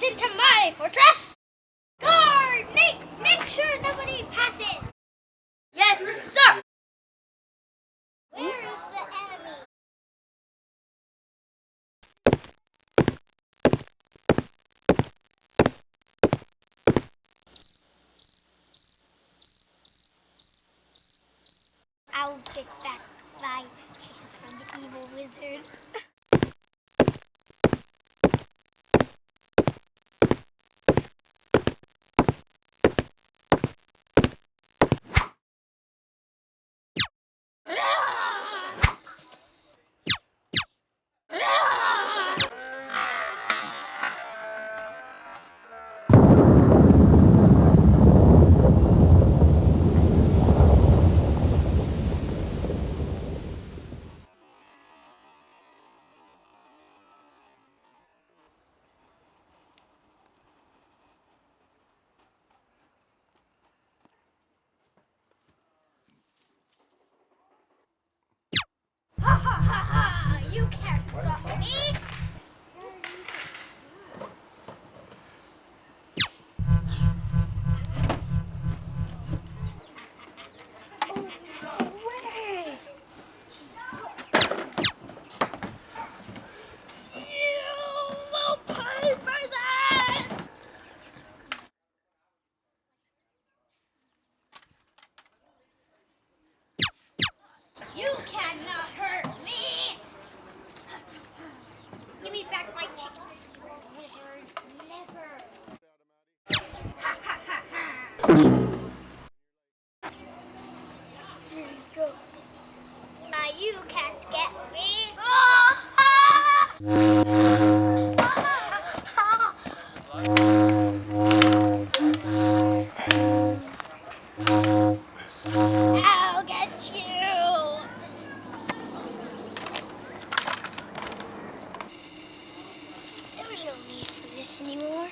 Get into my fortress! Guard! Make sure nobody passes! Yes, sir! Where is the enemy? I'll get back my chickens from the evil wizard. Ha ha ha ha! You can't stop me! You cannot hurt me! Give me back my chickens, you wizard. Never. Ha ha ha ha! Here you go. You can't get me. I'll get you. There was no need for this anymore.